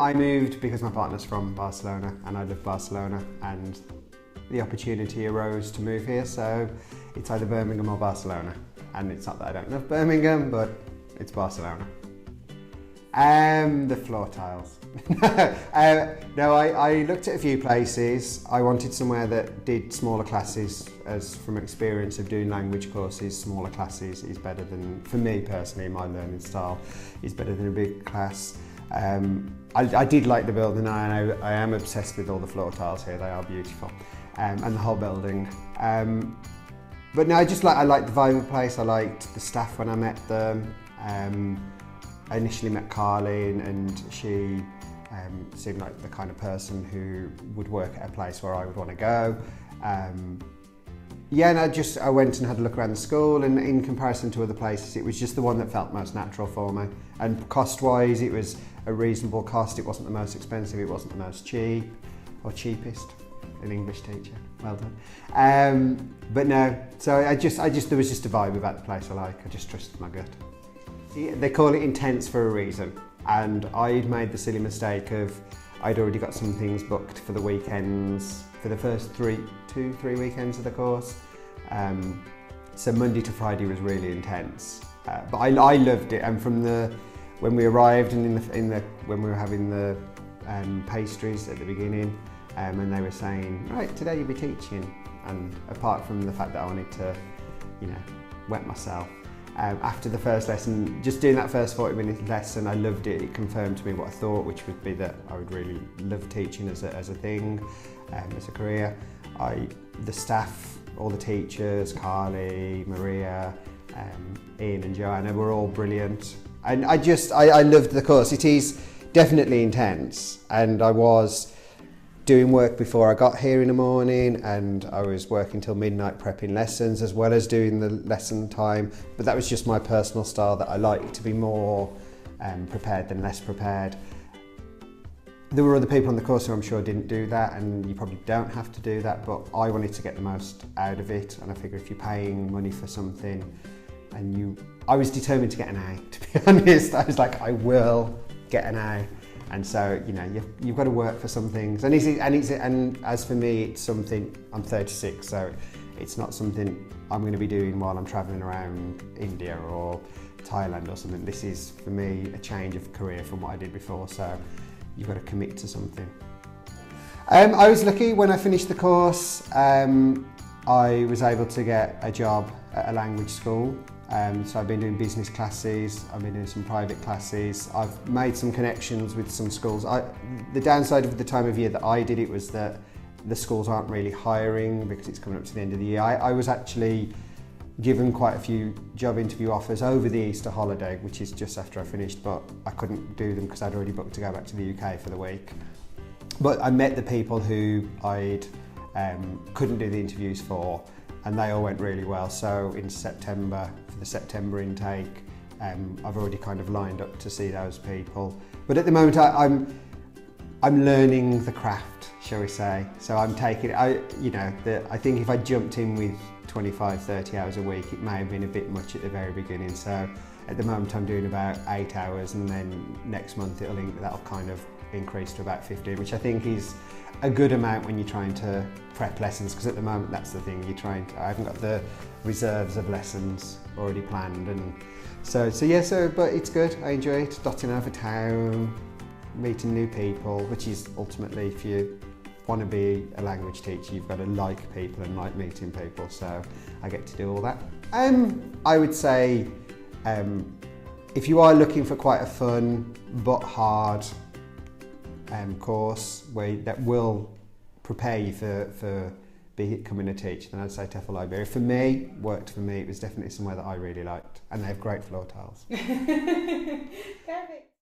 I moved because my partner's from Barcelona and I live Barcelona, and the opportunity arose to move here, so it's either Birmingham or Barcelona. And it's not that I don't love Birmingham, but it's Barcelona. The floor tiles. No, I looked at a few places. I wanted somewhere that did smaller classes, as from experience of doing language courses, smaller classes is better than, for me personally, my learning style is better than a big class. I did like the building, and I am obsessed with all the floor tiles here. They are beautiful, and the whole building. But no, I liked the vibe of the place. I liked the staff when I met them. I initially met Carlene, and she seemed like the kind of person who would work at a place where I would want to go. Yeah, and I went and had a look around the school, and in comparison to other places, it was just the one that felt most natural for me. And cost-wise, it was a reasonable cost. It wasn't the most expensive, it wasn't the most cheap, or cheapest. An English teacher, well done. But no, so there was just a vibe about the place I like. I just trusted my gut. They call it intense for a reason, and I'd made the silly mistake of I'd already got some things booked for the weekends, for the first three weekends of the course. So Monday to Friday was really intense, but I loved it. And from when we arrived and when we were having the pastries at the beginning, and they were saying, right, today you'll be teaching, and apart from the fact that I wanted to, wet myself. After the first lesson, just doing that first 40-minute lesson, I loved it. It confirmed to me what I thought, which would be that I would really love teaching as a thing, as a career. The staff, all the teachers, Carly, Maria, Ian and Joanna were all brilliant. And I loved the course. It is definitely intense, and I was doing work before I got here in the morning, and I was working till midnight prepping lessons as well as doing the lesson time, but that was just my personal style, that I like to be more prepared than less prepared. There were other people on the course who I'm sure didn't do that, and you probably don't have to do that, but I wanted to get the most out of it, and I figure if you're paying money for something, I was determined to get an A, to be honest. I was like, I will get an A. And so, you've got to work for some things. And as for me, it's something, I'm 36, so it's not something I'm going to be doing while I'm travelling around India or Thailand or something. This is, for me, a change of career from what I did before, so you've got to commit to something. I was lucky when I finished the course. I was able to get a job at a language school. So I've been doing business classes, I've been doing some private classes, I've made some connections with some schools. The downside of the time of year that I did it was that the schools aren't really hiring because it's coming up to the end of the year. I was actually given quite a few job interview offers over the Easter holiday, which is just after I finished, but I couldn't do them because I'd already booked to go back to the UK for the week. But I met the people who I'd couldn't do the interviews for, and they all went really well. So in September, for the September intake, I've already kind of lined up to see those people. But at the moment, I'm learning the craft, shall we say. So I'm taking, I think if I jumped in with 25, 30 hours a week, it may have been a bit much at the very beginning. So at the moment, I'm doing about 8 hours, and then next month that'll kind of increase to about 15, which I think is a good amount when you're trying to prep lessons, because at the moment that's the thing, I haven't got the reserves of lessons already planned, and but it's good. I enjoy it, dotting over town, meeting new people, which is ultimately, if you want to be a language teacher, you've got to like people and like meeting people, so I get to do all that. I would say if you are looking for quite a fun but hard course that will prepare you for becoming a teacher, then I'd say TEFL Iberia. For me, worked for me. It was definitely somewhere that I really liked, and they have great floor tiles. Perfect.